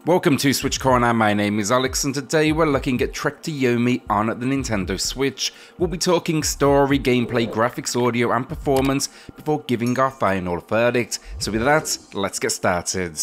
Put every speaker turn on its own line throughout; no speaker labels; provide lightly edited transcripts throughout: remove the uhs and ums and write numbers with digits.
Welcome to SwitchCorner, my name is Alex and today we're looking at Trek to Yomi on the Nintendo Switch. We'll be talking story, gameplay, graphics, audio and performance before giving our final verdict. So with that, let's get started.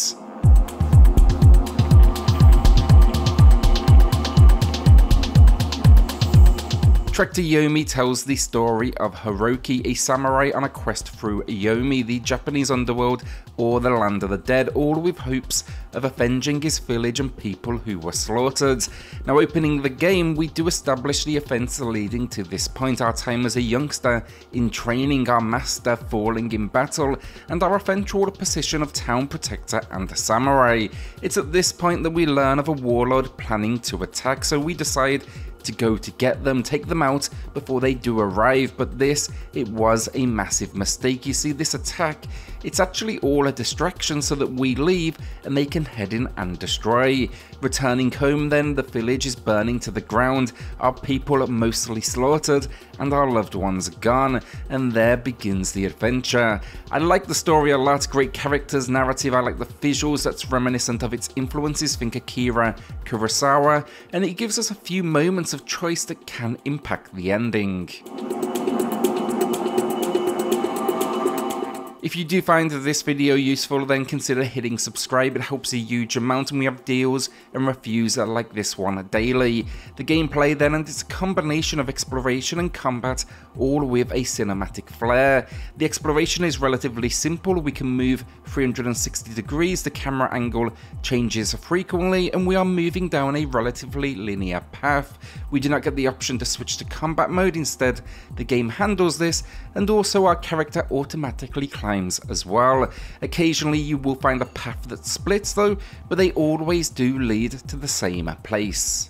Trek to Yomi tells the story of Hiroki, a samurai on a quest through Yomi, the Japanese underworld or the land of the dead, all with hopes of avenging his village and people who were slaughtered. Now, opening the game, we do establish the events leading to this point, our time as a youngster in training, our master falling in battle, and our eventual position of town protector and samurai. It's at this point that we learn of a warlord planning to attack, so we decide to go to get them, take them out before they do arrive, but it was a massive mistake. You see, this attack, it's actually all a distraction so that we leave and they can head in and destroy. Returning home then, the village is burning to the ground, our people are mostly slaughtered and our loved ones gone, and there begins the adventure. I like the story a lot, great characters, narrative, I like the visuals that's reminiscent of its influences, think Akira Kurosawa, and it gives us a few moments of choice that can impact the ending. If you do find this video useful, then consider hitting subscribe, it helps a huge amount, and we have deals and reviews like this one daily. The gameplay then, and it's a combination of exploration and combat, all with a cinematic flair. The exploration is relatively simple, we can move 360 degrees, the camera angle changes frequently, and we are moving down a relatively linear path. We do not get the option to switch to combat mode, instead the game handles this, and also our character automatically climbs as well. Occasionally you will find a path that splits though, but they always do lead to the same place.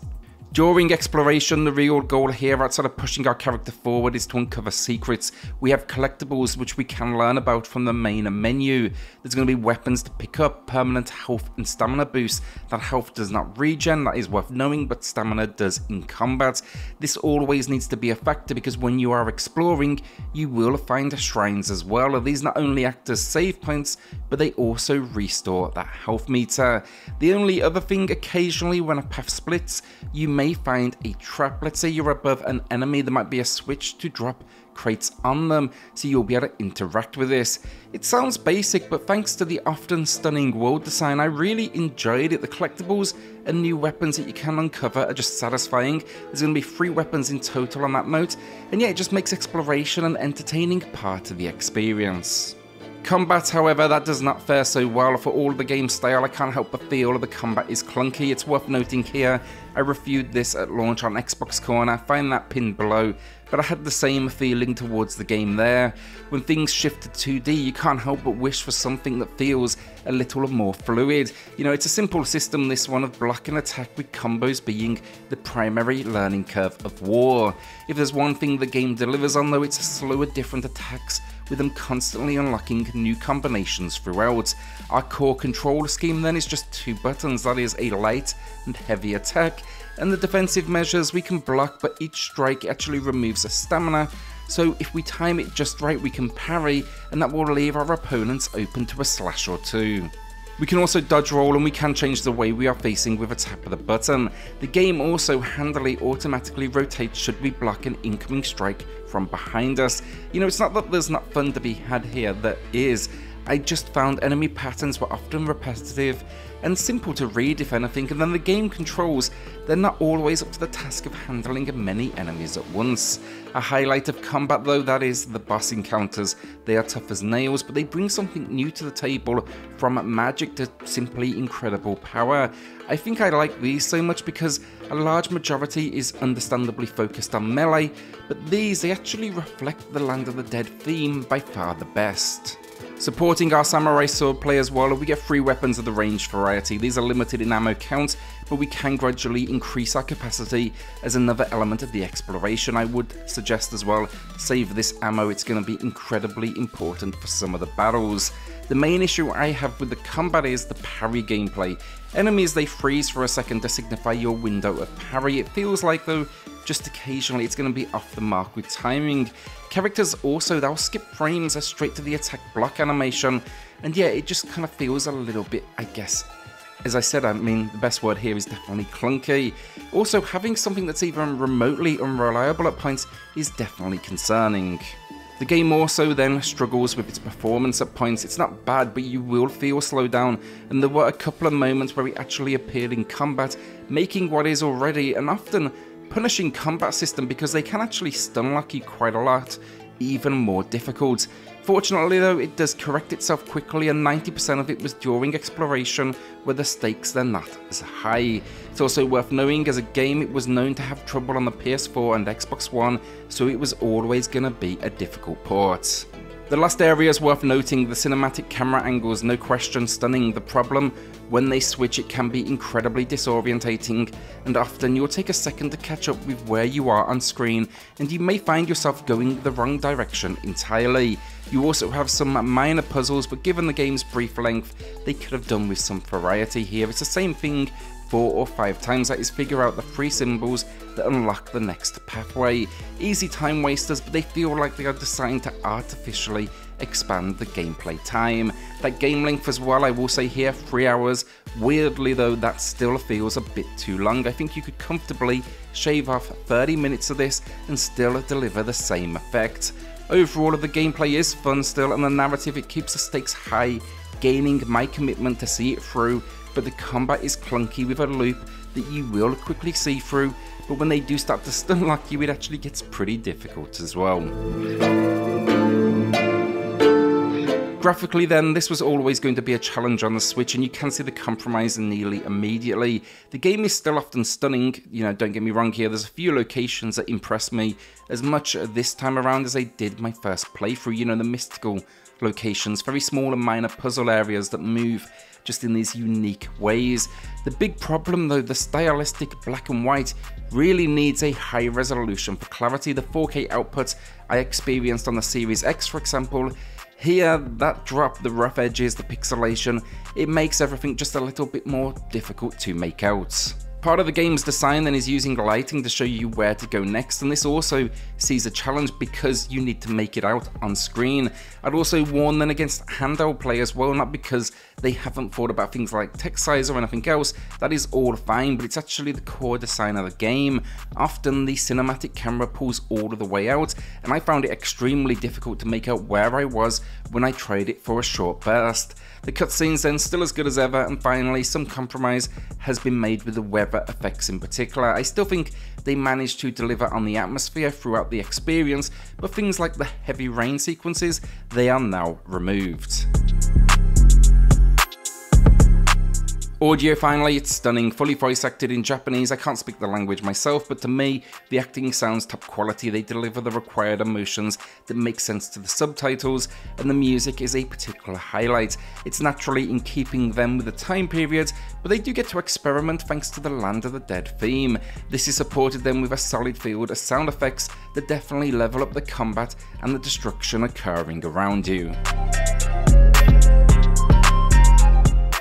During exploration, the real goal here, outside of pushing our character forward, is to uncover secrets. We have collectibles which we can learn about from the main menu. There's going to be weapons to pick up, permanent health and stamina boosts. That health does not regen, that is worth knowing, but stamina does in combat. This always needs to be a factor because when you are exploring, you will find shrines as well. These not only act as save points, but they also restore that health meter. The only other thing, occasionally when a path splits, you may find a trap. Let's say you're above an enemy, there might be a switch to drop crates on them, so you'll be able to interact with this. It sounds basic, but thanks to the often stunning world design, I really enjoyed it. The collectibles and new weapons that you can uncover are just satisfying. There's going to be 3 weapons in total on that note, and yeah, it just makes exploration an entertaining part of the experience. Combat, however, that does not fare so well. For all the game style, I can't help but feel the combat is clunky. It's worth noting here, I reviewed this at launch on Xbox Corner, find that pinned below, but I had the same feeling towards the game there. When things shift to 2D, you can't help but wish for something that feels a little more fluid. You know, it's a simple system, this one, of block and attack, with combos being the primary learning curve of war. If there's one thing the game delivers on though, it's slower, different attacks, with them constantly unlocking new combinations throughout. Our core control scheme then is just 2 buttons, that is a light and heavy attack, and the defensive measures, we can block, but each strike actually removes a stamina, so if we time it just right we can parry, and that will leave our opponents open to a slash or 2. We can also dodge roll, and we can change the way we are facing with a tap of the button. The game also handily automatically rotates should we block an incoming strike from behind us. You know, it's not that there's not fun to be had here, there is. I just found enemy patterns were often repetitive and simple to read if anything, and then the game controls, they're not always up to the task of handling many enemies at once. A highlight of combat though, that is the boss encounters. They are tough as nails, but they bring something new to the table, from magic to simply incredible power. I think I like these so much because a large majority is understandably focused on melee, but these, they actually reflect the Land of the Dead theme by far the best. Supporting our samurai swordplay as well, we get 3 weapons of the range variety. These are limited in ammo count, but we can gradually increase our capacity as another element of the exploration. I would suggest as well, save this ammo, it's going to be incredibly important for some of the battles. The main issue I have with the combat is the parry gameplay. Enemies, they freeze for a second to signify your window of parry. It feels like though, just occasionally it's going to be off the mark with timing. Characters also, they'll skip frames straight to the attack block animation, and yeah, it just kind of feels a little bit, I guess, As I said, I mean, the best word here is definitely clunky. Also, having something that's even remotely unreliable at points is definitely concerning. The game also then struggles with its performance at points. It's not bad, but you will feel slowed down, and there were a couple of moments where it actually appeared in combat, making what is already an often punishing combat system, because they can actually stun lock you quite a lot, even more difficult. Fortunately though, it does correct itself quickly, and 90% of it was during exploration, where the stakes they're not as high. It's also worth knowing, as a game it was known to have trouble on the PS4 and Xbox One, so it was always going to be a difficult port. The last area is worth noting: the cinematic camera angles, no question stunning. The problem, when they switch, it can be incredibly disorientating, and often you'll take a second to catch up with where you are on screen, and you may find yourself going the wrong direction entirely. You also have some minor puzzles, but given the game's brief length, they could have done with some variety here. It's the same thing 4 or 5 times, that is, figure out the 3 symbols that unlock the next pathway. Easy time wasters, but they feel like they are designed to artificially expand the gameplay time. That game length as well, I will say here, 3 hours. Weirdly though, that still feels a bit too long. I think you could comfortably shave off 30 minutes of this and still deliver the same effect. Overall, the gameplay is fun still, and the narrative, it keeps the stakes high, gaining my commitment to see it through, but the combat is clunky with a loop that you will quickly see through, but when they do start to stun lock you, it actually gets pretty difficult as well. Graphically then, this was always going to be a challenge on the Switch, and you can see the compromise nearly immediately. The game is still often stunning, don't get me wrong here, there's a few locations that impress me as much this time around as they did my first playthrough, the mystical locations, very small and minor puzzle areas that move just in these unique ways. The big problem though, the stylistic black and white really needs a high resolution for clarity. The 4K output I experienced on the Series X, for example, here, that drop, the rough edges, the pixelation, it makes everything just a little bit more difficult to make out. Part of the game's design then is using lighting to show you where to go next, and this also sees a challenge because you need to make it out on screen. I'd also warn then against handheld play as well, not because they haven't thought about things like text size or anything else, that is all fine, but it's actually the core design of the game. Often the cinematic camera pulls all of the way out, and I found it extremely difficult to make out where I was when I tried it for a short burst. The cutscenes then still as good as ever, and finally some compromise has been made with the weather effects in particular. I still think they managed to deliver on the atmosphere throughout the experience, but things like the heavy rain sequences, they are now removed. Audio finally, it's stunning, fully voice acted in Japanese. I can't speak the language myself, but to me, the acting sounds top quality. They deliver the required emotions that make sense to the subtitles, and the music is a particular highlight. It's naturally in keeping them with the time period, but they do get to experiment thanks to the Land of the Dead theme. This is supported then with a solid field of sound effects that definitely level up the combat and the destruction occurring around you.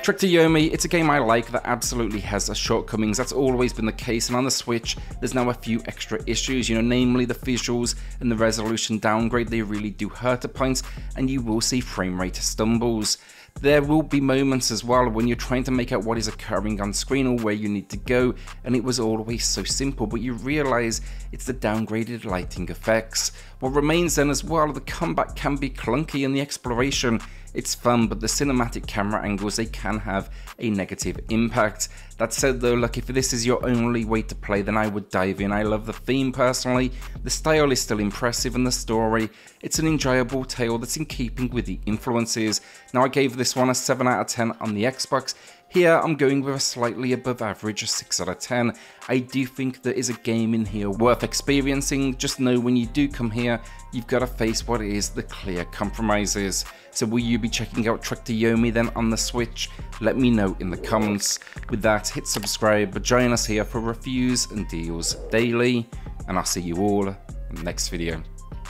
Trick to Yomi, it's a game I like that absolutely has shortcomings. That's always been the case, and on the Switch there's now a few extra issues, namely the visuals and the resolution downgrade. They really do hurt at points, and you will see frame rate stumbles. There will be moments as well when you're trying to make out what is occurring on screen or where you need to go, and it was always so simple, but you realise it's the downgraded lighting effects. What remains then as well, the combat can be clunky and the exploration, it's fun, but the cinematic camera angles, they can have a negative impact. That said though, look, if this is your only way to play, then I would dive in. I love the theme personally, the style is still impressive, and the story, it's an enjoyable tale that's in keeping with the influences. Now I gave this one a 7 out of 10 on the Xbox. Here I'm going with a slightly above average 6 out of 10. I do think there is a game in here worth experiencing. Just know when you do come here, you've got to face what is the clear compromises. So will you be checking out Trick to Yomi then on the Switch? Let me know in the comments. With that, hit subscribe, join us here for reviews and deals daily, and I'll see you all in the next video.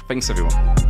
Thanks everyone.